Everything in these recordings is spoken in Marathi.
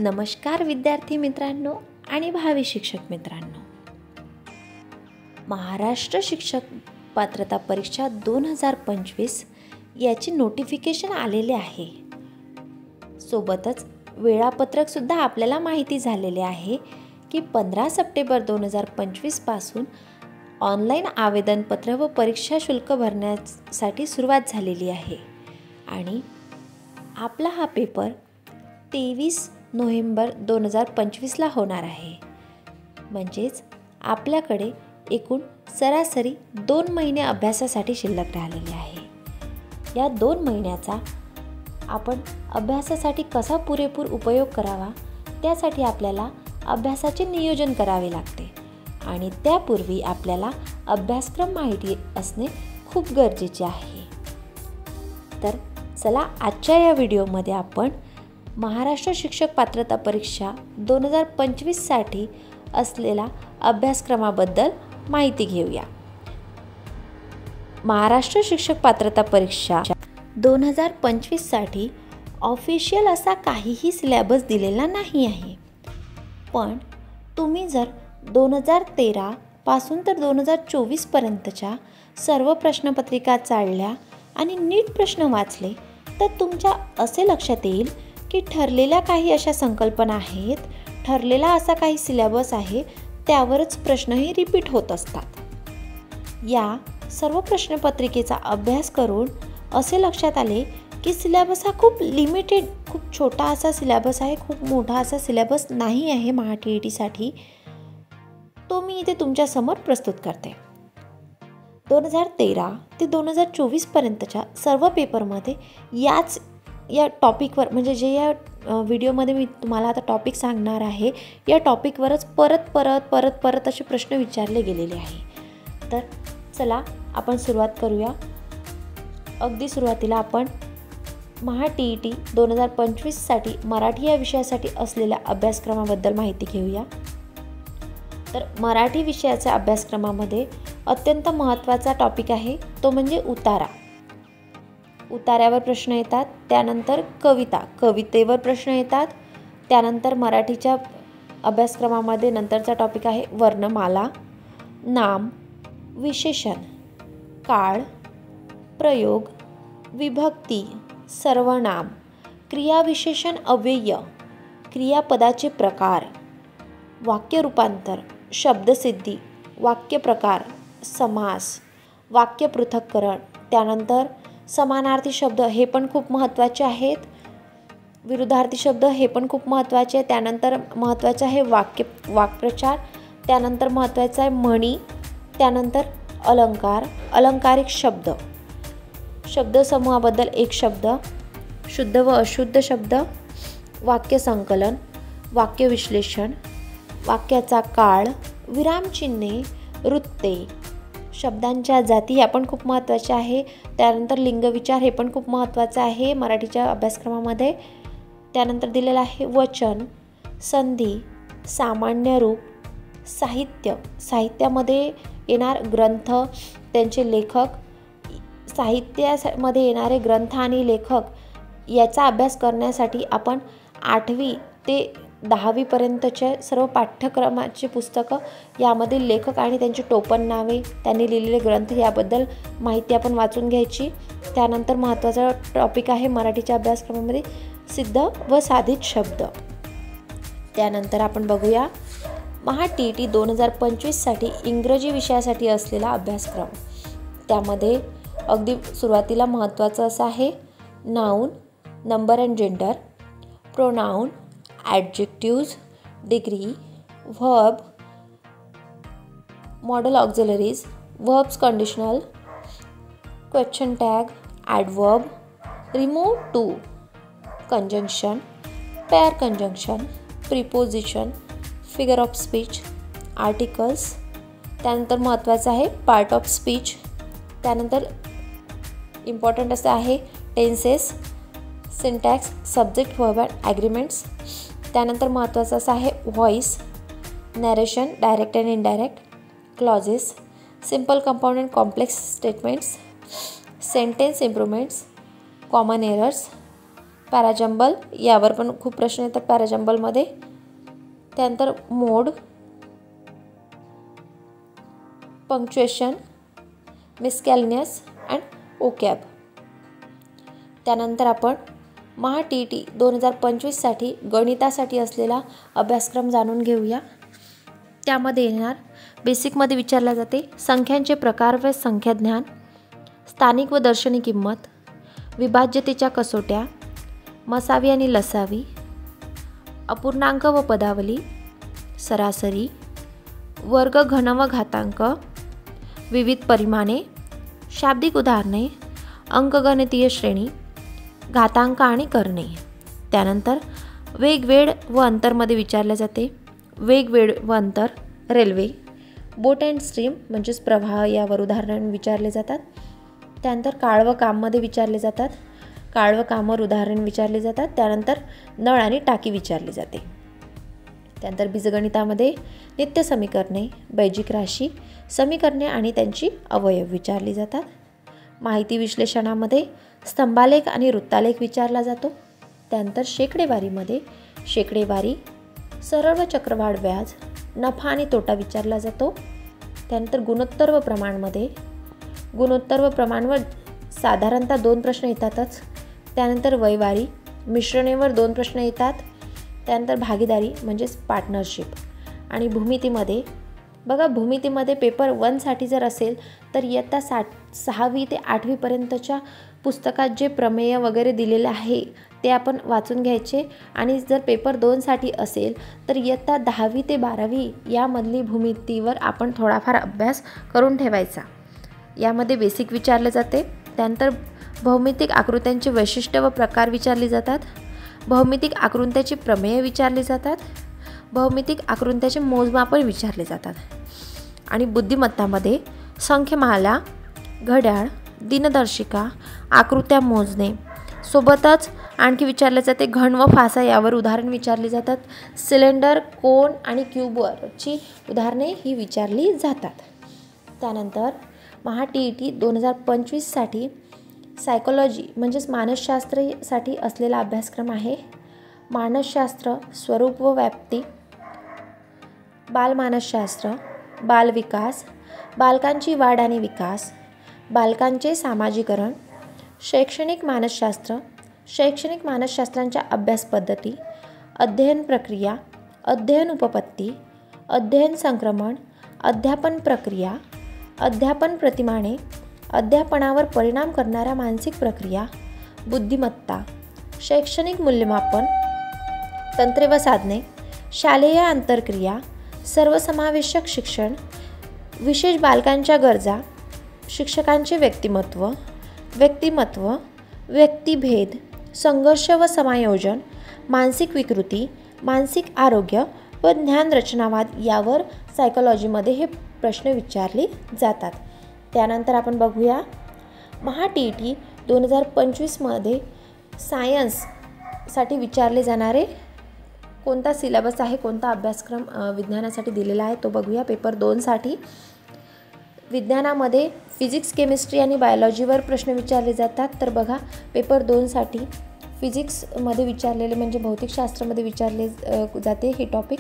नमस्कार विद्यार्थी मित्रांनो आणि भावी शिक्षक मित्रांनो. महाराष्ट्र शिक्षक पात्रता परीक्षा 2025 याची नोटिफिकेशन आलेले आहे. सोबतच वेळापत्रक सुद्धा आपल्याला माहिती झालेले आहे की 15 सप्टेंबर 2025 पासून ऑनलाईन आवेदनपत्र व परीक्षा शुल्क भरण्यासाठी सुरुवात झालेली आहे आणि आपला हा पेपर 23 नोव्हेंबर 2025ला होणार आहे. म्हणजेच आपल्याकडे एकूण सरासरी 2 महिने अभ्यासासाठी शिल्लक राहिलेले आहे. या 2 महिन्याचा आपण अभ्यासासाठी कसा पुरेपूर उपयोग करावा त्यासाठी आपल्याला अभ्यासाचे नियोजन करावे लागते आणि त्यापूर्वी आपल्याला अभ्यासक्रम माहिती असणे खूप गरजेचे आहे. तर चला आजच्या या व्हिडिओमध्ये आपण महाराष्ट्र शिक्षक पात्रता परीक्षा 2025 साठी असलेला अभ्यासक्रमाबद्दल माहिती घेऊया. महाराष्ट्र शिक्षक पात्रता परीक्षा 2025 साठी ऑफिशियल असा काहीही सिलेबस दिलेला नाही आहे. पण तुम्ही जर 2013 पासून तर 2024 पर्यंतच्या सर्व प्रश्नपत्रिका चाळल्या आणि नीट प्रश्न वाचले तर तुमच्या असे लक्षात येईल की ठरलेल्या काही अशा संकल्पना आहेत, ठरलेला असा काही सिलेबस आहे, त्यावरच प्रश्नही रिपीट होत असतात. या सर्व प्रश्नपत्रिकेचा अभ्यास करून असे लक्षात आले की सिलेबस हा खूप लिमिटेड, खूप छोटा असा सिलेबस आहे, खूप मोठा असा सिलेबस नाही आहे महा TETसाठी. तो मी इथे तुमच्यासमोर प्रस्तुत करते. 2013 ते 2024 पर्यंतच्या सर्व पेपरमध्ये या टॉपिकवर, म्हणजे जे या व्हिडिओमध्ये मी तुम्हाला आता टॉपिक सांगणार आहे, या टॉपिकवरच परत असे प्रश्न विचारले गेलेले आहे. तर चला आपण सुरुवात करूया. अगदी सुरुवातीला आपण महा TET 2025 साठी मराठी या विषयासाठी असलेल्या अभ्यासक्रमाबद्दल माहिती घेऊया. तर मराठी विषयाच्या अभ्यासक्रमामध्ये अत्यंत महत्त्वाचा टॉपिक आहे तो म्हणजे उतारा. उतार्यावर प्रश्न येतात, त्यानंतर कवितेवर प्रश्न येतात, त्यानंतर मराठीच्या अभ्यासक्रमामध्ये नंतरचा टॉपिक आहे वर्णमाला, नाम, विशेषण, काळ, प्रयोग, विभक्ती, सर्वनाम, क्रियाविशेषण अव्यय, क्रियापदाचे प्रकार, वाक्य रूपांतर, शब्दसिद्धी, वाक्य प्रकार, समास, वाक्य पृथक्करण, त्यानंतर समानार्थी शब्द हे पण खूप महत्त्वाचे आहेत, विरुद्धार्थी शब्द हे पण खूप महत्त्वाचे आहे, त्यानंतर महत्त्वाचे आहे वाक्प्रचार, त्यानंतर महत्त्वाचा आहे म्हणी, त्यानंतर अलंकार, अलंकारिक शब्द, शब्दसमूहाबद्दल एक शब्द, शुद्ध व अशुद्ध शब्द, वाक्य संकलन, वाक्य विश्लेषण, वाक्याचा काळ, विरामचिन्हे, वृत्ते, शब्दांच्या जाती या पण खूप महत्त्वाच्या आहे, त्यानंतर लिंगविचार हे पण खूप महत्त्वाचं आहे मराठीच्या अभ्यासक्रमामध्ये. त्यानंतर दिलेलं आहे वचन, संधी, सामान्य रूप, साहित्य, साहित्यामध्ये येणार ग्रंथ, त्यांचे लेखक, साहित्यामध्ये येणारे ग्रंथ आणि लेखक याचा अभ्यास करण्यासाठी आपण 8वी ते 10वी पर्यंतचे सर्व पाठ्यक्रमाचे पुस्तकं, यामधील लेखक आणि त्यांची टोपण नावे, त्यांनी लिहिलेले ग्रंथ याबद्दल माहिती आपण वाचून घ्यायची. त्यानंतर महत्त्वाचा टॉपिक आहे मराठीच्या अभ्यासक्रमामध्ये सिद्ध व साधित शब्द. त्यानंतर आपण बघूया महा TET 2025 साठी इंग्रजी विषयासाठी असलेला अभ्यासक्रम. त्यामध्ये अगदी सुरुवातीला महत्त्वाचं असं आहे noun, number and gender, pronoun, adjectives, degree, verb, modal auxiliaries, verbs conditional, question tag, adverb, remove to, conjunction, pair conjunction, preposition, figure of speech, articles, त्यानंतर महत्त्वाचं आहे पार्ट ऑफ स्पीच, त्यानंतर इम्पॉर्टंट असं आहे tenses, syntax, subject, verb and agreements, त्यानंतर महत्त्वाचं असं आहे voice, narration, direct and indirect, clauses, simple, compound and complex statements, sentence improvements, common errors, parajumble, यावर पण खूप प्रश्न येतात पॅराजंबलमध्ये. त्यानंतर मोड, पंक्च्युएशन, मिसकॅलिनियस अँड ओकॅब. त्यानंतर आपण महा TET 2025साठी गणितासाठी असलेला अभ्यासक्रम जाणून घेऊया. त्यामध्ये येणार बेसिकमध्ये विचारले जाते संख्यांचे प्रकार व संख्याज्ञान, स्थानिक व दर्शनी किंमत, विभाज्यतेच्या कसोट्या, मसावी आणि लसावी, अपूर्णांक व पदावली, सरासरी, वर्ग, घन व घातांक, विविध परिमाणे, शाब्दिक उदाहरणे, अंकगणितीय श्रेणी, घातांक आणि करणे. त्यानंतर वेग, वेळ व अंतरमध्ये विचारले जाते वेग, वेळ व अंतर, रेल्वे, बोट अँड स्ट्रीम म्हणजेच प्रवाह, यावर उदाहरण विचारले जातात. त्यानंतर काळ व काममध्ये विचारले जातात, काळ व कामावर उदाहरण विचारले जातात. त्यानंतर नळ आणि टाकी विचारली जाते. त्यानंतर बीजगणितामध्ये नित्य समीकरणे, बैजिक राशी, समीकरणे आणि त्यांची अवयव विचारली जातात. माहिती विश्लेषणामध्ये स्तंभालेख आणि वृत्तालेख विचारला जातो. त्यानंतर शेकडेवारीमध्ये शेकडेवारी, सरळ व चक्रवाढ व्याज, नफा आणि तोटा विचारला जातो. त्यानंतर गुणोत्तर व प्रमाणमध्ये गुणोत्तर व प्रमाणवर साधारणतः 2 प्रश्न येतातच. त्यानंतर वयवारी, मिश्रणेवर 2 प्रश्न येतात. त्यानंतर भागीदारी म्हणजेच पार्टनरशिप. आणि भूमितीमध्ये बघा, भूमितीमध्ये पेपर 1साठी जर असेल तर इयत्ता 6वी ते 8वीपर्यंतच्या पुस्तकात जे प्रमेय वगैरे दिलेले आहे ते आपण वाचून घ्यायचे. आणि जर पेपर 2साठी असेल तर इयत्ता 10वी ते 12वी यामधली भूमितीवर आपण थोडाफार अभ्यास करून ठेवायचा. यामध्ये बेसिक विचारले जाते. त्यानंतर भौमितिक आकृत्यांचे वैशिष्ट्य व प्रकार विचारले जातात. भौमितिक आकृत्याची प्रमेय विचारली जातात. भौमितिक आकृत्याचे मोजमापन विचारले जातात. आणि बुद्धिमत्तामध्ये संख्यामाला, घड्याळ, दिनदर्शिका, आकृत्या मोजणे, सोबतच आणखी विचारले जाते घन व फासा, यावर उदाहरण विचारली जातात. सिलेंडर, कोन आणि क्यूबवरची उदाहरणे ही विचारली जातात. त्यानंतर महा TET 2025साठी सायकोलॉजी म्हणजेच मानसशास्त्रासाठी असलेला अभ्यासक्रम आहे. मानसशास्त्र, स्वरूप व व्याप्ती, बालमानसशास्त्र, बालविकास, बालकांची वाढ आणि विकास, बालकांचे सामाजिकरण, शैक्षणिक मानसशास्त्र, शैक्षणिक मानसशास्त्रांच्या अभ्यास पद्धती, अध्ययन प्रक्रिया, अध्ययन उपपत्ती, अध्ययन संक्रमण, अध्यापन प्रक्रिया, अध्यापन प्रतिमाने, अध्यापनावर परिणाम करणाऱ्या मानसिक प्रक्रिया, बुद्धिमत्ता, शैक्षणिक मूल्यमापन, तंत्रे व साधने, शालेय आंतरक्रिया, सर्वसमावेशक शिक्षण, विशेष बालकांच्या गरजा, शिक्षकांचे व्यक्तिमत्व, व्यक्तिभेद, संघर्ष व समायोजन, मानसिक विकृती, मानसिक आरोग्य व ज्ञानरचनावाद, यावर सायकोलॉजीमध्ये हे प्रश्न विचारले जातात. त्यानंतर आपण बघूया महा TET 2025मध्ये सायन्ससाठी विचारले जाणारे कोणता सिलेबस आहे, कोणता अभ्यासक्रम विज्ञानासाठी दिलेला आहे तो बघूया. पेपर 2साठी विज्ञानामध्ये फिजिक्स, केमिस्ट्री आणि बायोलॉजीवर प्रश्न विचारले जातात. तर बघा, पेपर 2साठी फिजिक्समध्ये विचारलेले म्हणजे भौतिकशास्त्रामध्ये विचारले जाते हे टॉपिक.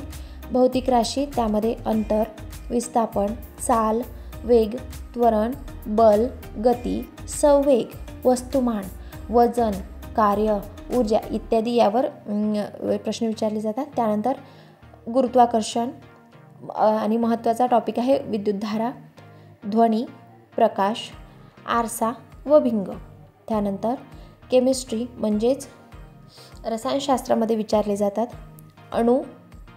भौतिक राशी, त्यामध्ये अंतर, विस्थापन, चाल, वेग, त्वरण, बल, गती, संवेग, वस्तुमान, वजन, कार्य, ऊर्जा इत्यादी यावर प्रश्न विचारले जातात. त्यानंतर गुरुत्वाकर्षण आणि महत्त्वाचा टॉपिक आहे विद्युतधारा, ध्वनी, प्रकाश, आरसा व भिंग. त्यानंतर केमिस्ट्री म्हणजेच रसायनशास्त्रामध्ये विचारले जातात. अणू,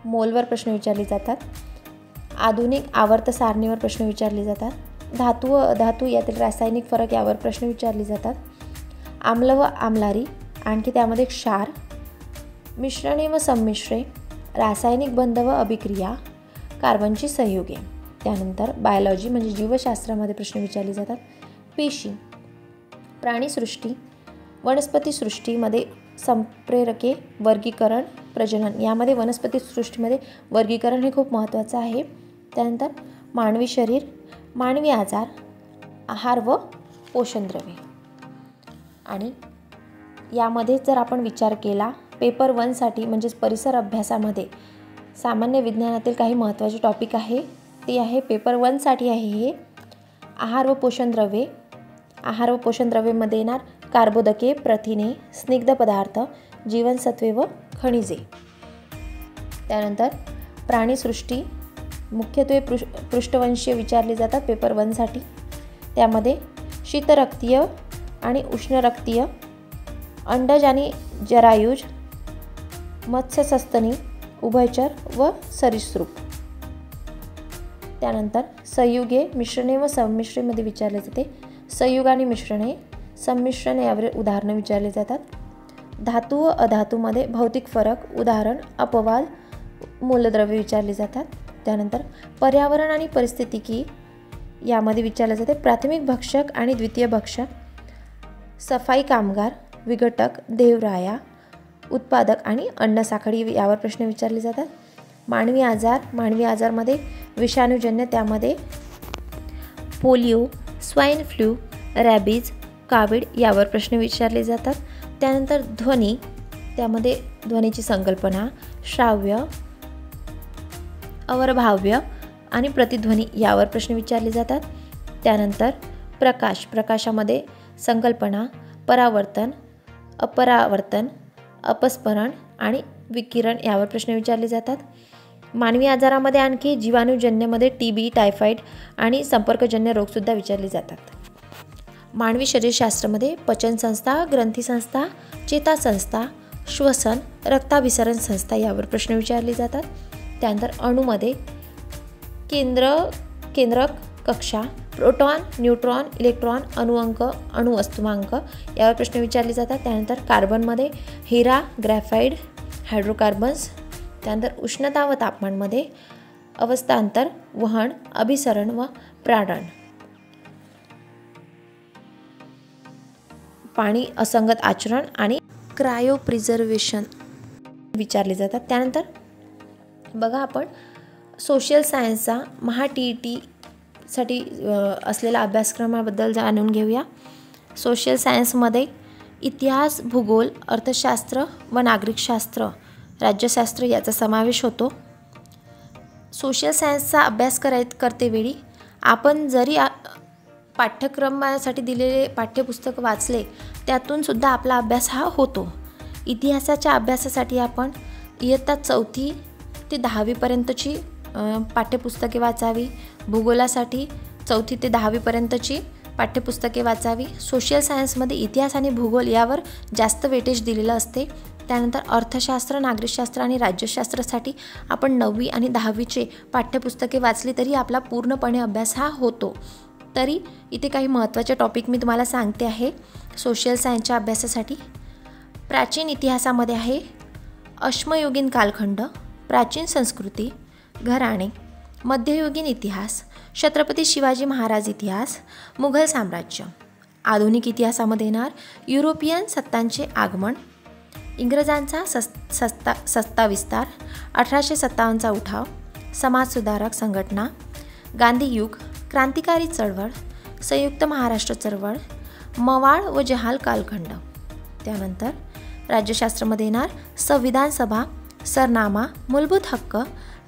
मोलवर प्रश्न विचारले जातात. आधुनिक आवर्त सारणीवर प्रश्न विचारले जातात. धातू व अधातू यातील रासायनिक फरक यावर प्रश्न विचारले जातात. आम्ल व आम्लारी, आणखी त्यामध्ये क्षार, मिश्रणे व संमिश्रे, रासायनिक बंध व अभिक्रिया, कार्बनची संयुगे. त्यानंतर बायोलॉजी म्हणजे जीवशास्त्रामध्ये प्रश्न विचारले जातात. पेशी, प्राणीसृष्टी, वनस्पतीसृष्टीमध्ये संप्रेरके, वर्गीकरण, प्रजनन, यामध्ये वनस्पतीसृष्टीमध्ये वर्गीकरण हे खूप महत्त्वाचं आहे. त्यानंतर मानवी शरीर, मानवी आजार, आहार व पोषणद्रव्ये. आणि यामध्ये जर आपण विचार केला पेपर 1साठी म्हणजेच परिसर अभ्यासामध्ये सामान्य विज्ञानातील काही महत्त्वाचे टॉपिक आहे ते आहे पेपर 1साठी आहे हे आहार व पोषण द्रव्ये. आहार व पोषण द्रव्येमध्ये येणार कार्बोदके, प्रथिने, स्निग्ध पदार्थ, जीवनसत्वे व खनिजे. त्यानंतर प्राणीसृष्टी मुख्यत्वे पृष्ठवंशीय विचारले जातात पेपर 1साठी. त्यामध्ये शीतरक्तीय आणि उष्णरक्तीय, अंडज आणि जरायुज, मत्स्यसस्तनी, उभयचर व सरीसृप. त्यानंतर संयुगे, मिश्रणे व संमिश्रेमध्ये विचारले जाते. संयुग आणि मिश्रणे, संमिश्रण यावर उदाहरणं विचारले जातात. धातू व अधातूमध्ये भौतिक फरक, उदाहरण अपवाद, मूलद्रव्ये विचारले जातात. त्यानंतर पर्यावरण आणि परिस्थितिकी यामध्ये विचारले जाते. प्राथमिक भक्षक आणि द्वितीय भक्षक, सफाई कामगार, विघटक, देवराया, उत्पादक आणि अन्नसाखळी यावर प्रश्न विचारले जातात. मानवी आजार, मानवी आजारमध्ये विषाणूजन्य, त्यामध्ये polio, swine flu, rabies, Covid यावर प्रश्न विचारले जातात. त्यानंतर ध्वनी, त्यामध्ये ध्वनीची संकल्पना, श्राव्य, अवरभाव्य आणि प्रतिध्वनी यावर प्रश्न विचारले जातात. त्यानंतर प्रकाश, प्रकाशामध्ये संकल्पना, परावर्तन, अपरावर्तन, अपस्फरण आणि विकिरण यावर प्रश्न विचारले जातात. मानवी आजारामध्ये आणखी जीवाणूजन्यमध्ये TB, टायफॉईड आणि संपर्कजन्य रोगसुद्धा विचारले जातात. मानवी शरीरशास्त्रामध्ये पचनसंस्था, ग्रंथीसंस्था, चेतासंस्था, श्वसन, रक्ताभिसरण संस्था यावर प्रश्न विचारले जातात. त्यानंतर अणूमध्ये केंद्रक कक्षा, प्रोटॉन, न्यूट्रॉन, इलेक्ट्रॉन, अणुअंक, अणुवस्तुमांक यावर प्रश्न विचारले जातात. त्यानंतर कार्बनमध्ये हिरा, ग्रॅफाइड, हायड्रोकार्बन्स. त्यानंतर उष्णता व तापमानमध्ये अवस्थांतर, वहन, अभिसरण व प्रारण. पाणी असंगत आचरण आणि क्रायोप्रिझर्वेशन विचारले जातात. त्यानंतर बघा आपण सोशल सायन्सचा TETसाठी असलेला अभ्यासक्रमाबद्दल जाणून घेऊया. सोशल सायन्समध्ये इतिहास, भूगोल, अर्थशास्त्र व नागरिकशास्त्र, राज्यशास्त्र याचा समावेश होतो. सोशल सायन्सचा अभ्यास करतेवेळी आपण जरी पाठ्यक्रमासाठी दिलेले पाठ्यपुस्तक वाचले त्यातून सुद्धा आपला अभ्यास हा होतो. इतिहासाच्या अभ्यासासाठी आपण इयत्ता 4थी ते 10वीपर्यंतची पाठ्यपुस्तके वाचावी. भूगोलासाठी 4थी ते 10वीपर्यंतची पाठ्यपुस्तके वाचावी. सोशल सायन्समध्ये इतिहास आणि भूगोल यावर जास्त वेटेज दिलेलं असते. त्यानंतर अर्थशास्त्र, नागरिकशास्त्र आणि राज्यशास्त्रासाठी आपण 9वी आणि 10वीचे पाठ्यपुस्तके वाचली तरी आपला पूर्णपणे अभ्यास हा होतो. तरी इथे काही महत्त्वाचे टॉपिक मी तुम्हाला सांगते आहे सोशल सायन्सच्या अभ्यासासाठी. प्राचीन इतिहासामध्ये आहे अश्मयुगीन कालखंड, प्राचीन संस्कृती, घराणे, मध्ययुगीन इतिहास, छत्रपती शिवाजी महाराज इतिहास, मुघल साम्राज्य. आधुनिक इतिहासामध्ये येणार युरोपियन सत्तांचे आगमन, इंग्रजांचा सत्ता विस्तार, 1857चा उठाव, समाजसुधारक संघटना, गांधीयुग, क्रांतिकारी चळवळ, संयुक्त महाराष्ट्र चळवळ, मवाळ व जहाल कालखंड. त्यानंतर राज्यशास्त्रामध्ये येणार संविधान सभा, सरनामा, मूलभूत हक्क,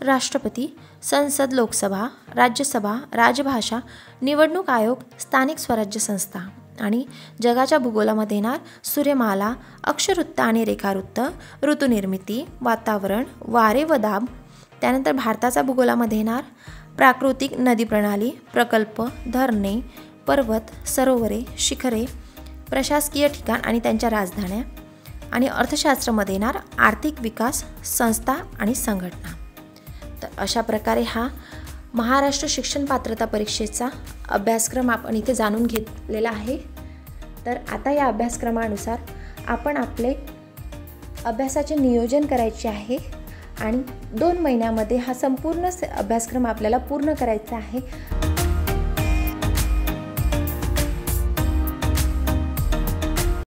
राष्ट्रपती, संसद, लोकसभा, राज्यसभा, राजभाषा, निवडणूक आयोग, स्थानिक स्वराज्य संस्था. आणि जगाच्या भूगोलामध्ये येणार सूर्यमाला, अक्षवृत्त आणि रेखावृत्त, ऋतुनिर्मिती, वातावरण, वारे व दाब. त्यानंतर भारताचा भूगोलामध्ये येणार प्राकृतिक नदी प्रणाली, प्रकल्प, धरणे, पर्वत, सरोवरे, शिखरे, प्रशासकीय ठिकाण आणि त्यांच्या राजधान्या. आणि अर्थशास्त्रामध्ये येणार आर्थिक विकास, संस्था आणि संघटना. तर अशा प्रकारे हा महाराष्ट्र शिक्षण पात्रता परीक्षेचा अभ्यासक्रम आपण इथे जाणून घेतलेला आहे. तर आता या अभ्यासक्रमानुसार आपण आपले अभ्यासाचे नियोजन करायचे आहे आणि 2 महिन्यामध्ये हा संपूर्ण अभ्यासक्रम आपल्याला पूर्ण करायचा आहे.